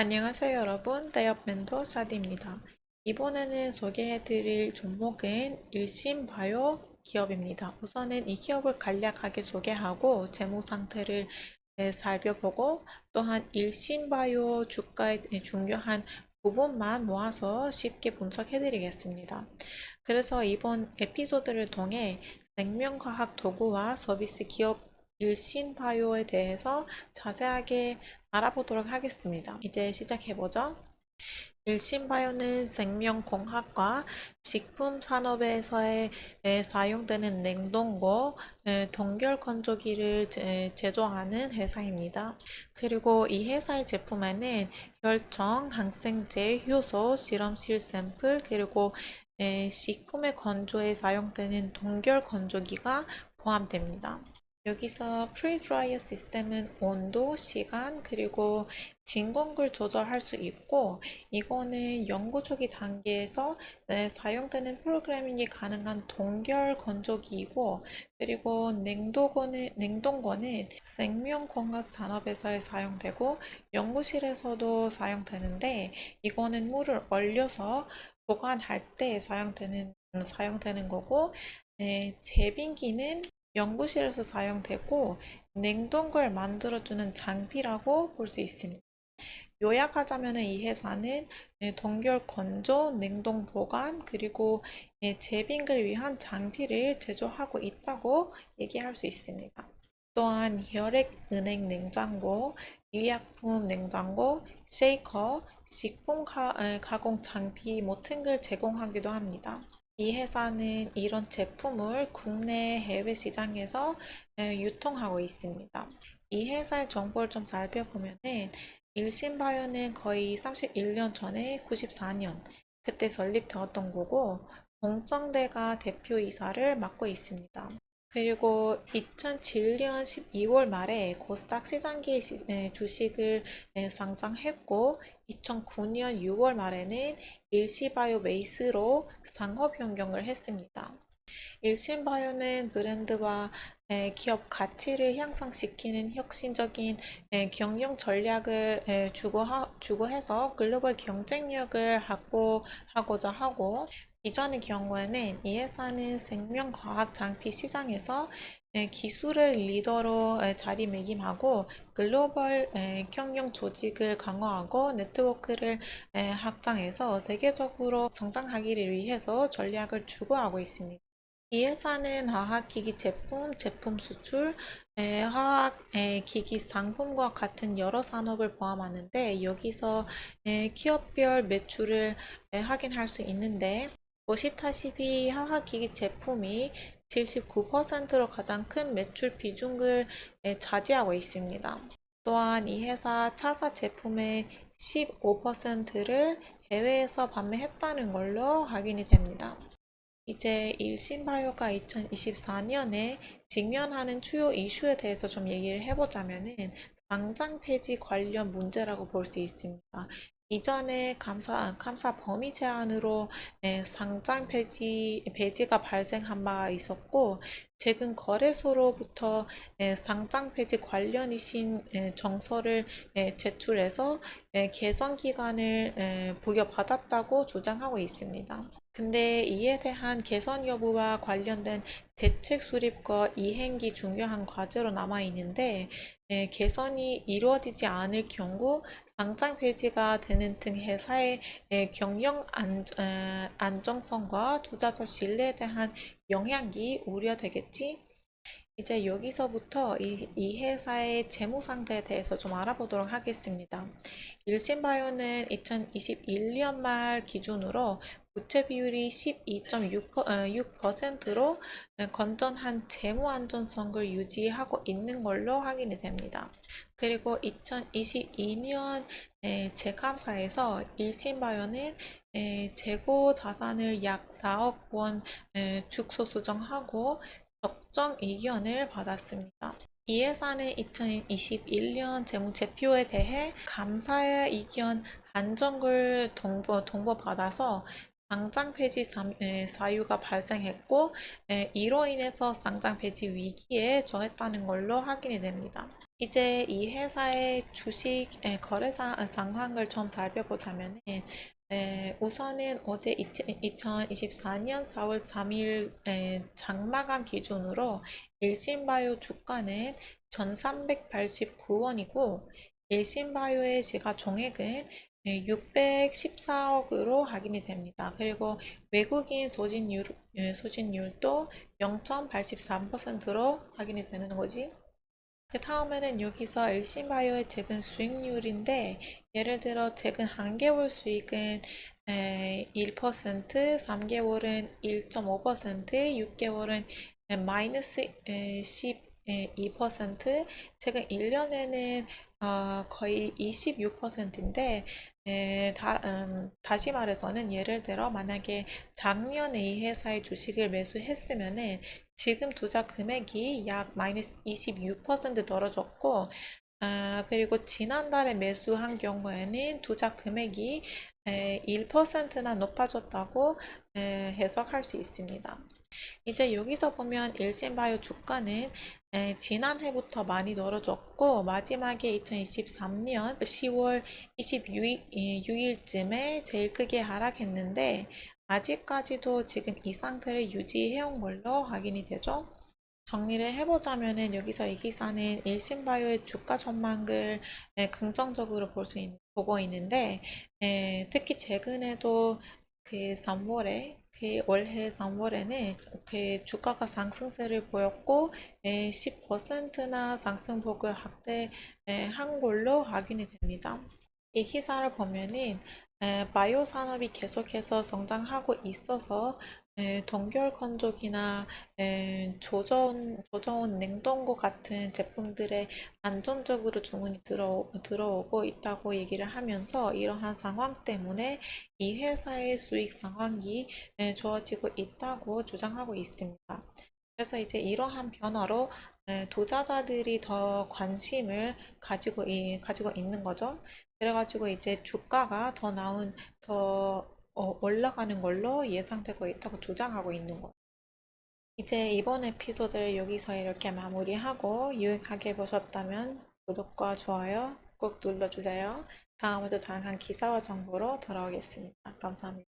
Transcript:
안녕하세요 여러분, 대업 멘토 사디입니다. 이번에는 소개해드릴 종목은 일신바이오 기업입니다. 우선은 이 기업을 간략하게 소개하고 재무 상태를 살펴보고 또한 일신바이오 주가의 중요한 부분만 모아서 쉽게 분석해드리겠습니다. 그래서 이번 에피소드를 통해 생명과학 도구와 서비스 기업 일신바이오에 대해서 자세하게 알아보도록 하겠습니다. 이제 시작해보죠. 일신바이오는 생명공학과 식품산업에서의 사용되는 냉동고, 동결건조기를 제조하는 회사입니다. 그리고 이 회사의 제품에는 혈청, 항생제, 효소, 실험실 샘플, 그리고 식품의 건조에 사용되는 동결건조기가 포함됩니다. 여기서 프리드라이어 시스템은 온도, 시간, 그리고 진공을 조절할 수 있고 이거는 연구 초기 단계에서 사용되는 프로그래밍이 가능한 동결 건조기이고 그리고 냉동고는 생명공학 산업에서 사용되고 연구실에서도 사용되는데 이거는 물을 얼려서 보관할 때 사용되는 거고 제빙기는 연구실에서 사용되고 냉동걸 만들어주는 장비라고 볼 수 있습니다. 요약하자면 이 회사는 동결 건조, 냉동 보관, 그리고 제빙을 위한 장비를 제조하고 있다고 얘기할 수 있습니다. 또한 혈액 은행 냉장고, 유약품 냉장고, 쉐이커, 식품 가공 장비 같은 걸 제공하기도 합니다. 이 회사는 이런 제품을 국내 해외 시장에서 유통하고 있습니다. 이 회사의 정보를 좀 살펴보면은 일신바이오는 거의 31년 전에 94년 그때 설립되었던 거고 공성대가 대표이사를 맡고 있습니다. 그리고 2007년 12월 말에 코스닥 시장기에 주식을 상장했고 2009년 6월 말에는 일시바이오 베이스로 상호 변경을 했습니다. 일신바이오는 브랜드와 기업 가치를 향상시키는 혁신적인 경영 전략을 추구해서 글로벌 경쟁력을 확보하고자 하고 이전의 경우에는 이 회사는 생명과학 장비 시장에서 기술을 리더로 자리매김하고 글로벌 경영 조직을 강화하고 네트워크를 확장해서 세계적으로 성장하기를 위해서 전략을 추구하고 있습니다. 이 회사는 화학기기 제품, 제품 수출, 화학기기 상품과 같은 여러 산업을 포함하는데 여기서 기업별 매출을 확인할 수 있는데 보시다시피 화학기기 제품이 79%로 가장 큰 매출 비중을 차지하고 있습니다. 또한 이 회사 차사 제품의 15%를 해외에서 판매했다는 걸로 확인이 됩니다. 이제 일신바이오가 2024년에 직면하는 주요 이슈에 대해서 좀 얘기를 해보자면은 당장 폐지 관련 문제라고 볼 수 있습니다. 이전에 감사 범위 제한으로 상장 폐지가 발생한 바가 있었고 최근 거래소로부터 상장 폐지 관련이신 정서를 제출해서 개선 기간을 부여받았다고 주장하고 있습니다. 근데 이에 대한 개선 여부와 관련된 대책 수립과 이행이 중요한 과제로 남아 있는데 개선이 이루어지지 않을 경우 상장 폐지가 되는 등 회사의 경영 안정성과 투자자 신뢰에 대한 영향이 우려되겠지? 이제 여기서부터 이 회사의 재무 상태에 대해서 좀 알아보도록 하겠습니다. 일신바이오는 2021년 말 기준으로 부채 비율이 12.6%로 건전한 재무 안전성을 유지하고 있는 걸로 확인이 됩니다. 그리고 2022년 재감사에서 일신바이오는 재고 자산을 약 4억 원 축소 수정하고 적정 의견을 받았습니다. 이 회사는 2021년 재무제표에 대해 감사의 의견 한정을 동보받아서 상장 폐지 사유가 발생했고 이로 인해서 상장 폐지 위기에 처했다는 걸로 확인이 됩니다. 이제 이 회사의 주식 거래 상황을 좀 살펴보자면 우선은 어제 2024년 4월 3일 장마감 기준으로 일신바이오 주가는 1389원이고 일신바이오의 시가총액은 614억으로 확인이 됩니다. 그리고 외국인 소진율도 0.83%로 확인이 되는 거지. 그 다음에는 여기서 일신바이오의 최근 수익률인데 예를 들어 최근 한 개월 수익은 1%, 3개월은 1.5%, 6개월은 마이너스 12%, 최근 1년에는 거의 26%인데 다시 말해서는 예를 들어 만약에 작년에 이 회사의 주식을 매수했으면은 지금 투자 금액이 약 마이너스 26% 떨어졌고, 그리고 지난달에 매수한 경우에는 투자 금액이 1%나 높아졌다고 해석할 수 있습니다. 이제 여기서 보면 일신바이오 주가는 지난해부터 많이 떨어졌고 마지막에 2023년 10월 26일쯤에 제일 크게 하락했는데 아직까지도 지금 이 상태를 유지해온 걸로 확인이 되죠. 정리를 해보자면은 여기서 이 기사는 일신바이오의 주가 전망을 긍정적으로 보고 있는데 특히 최근에도 그 3월에 그 올해 3월에는 그 주가가 상승세를 보였고 10%나 상승폭을 확대한 걸로 확인이 됩니다. 이 기사를 보면은 바이오 산업이 계속해서 성장하고 있어서 동결 건조기나 조저온 냉동고 같은 제품들의 안전적으로 주문이 들어오고 있다고 얘기를 하면서 이러한 상황 때문에 이 회사의 수익 상황이 좋아지고 있다고 주장하고 있습니다. 그래서 이제 이러한 변화로 투자자들이 더 관심을 가지고 있는 거죠. 그래가지고 이제 주가가 더 올라가는 걸로 예상되고 있다고 주장하고 있는 거예요. 이제 이번 에피소드를 여기서 이렇게 마무리하고 유익하게 보셨다면 구독과 좋아요 꼭 눌러주세요. 다음에도 다양한 기사와 정보로 돌아오겠습니다. 감사합니다.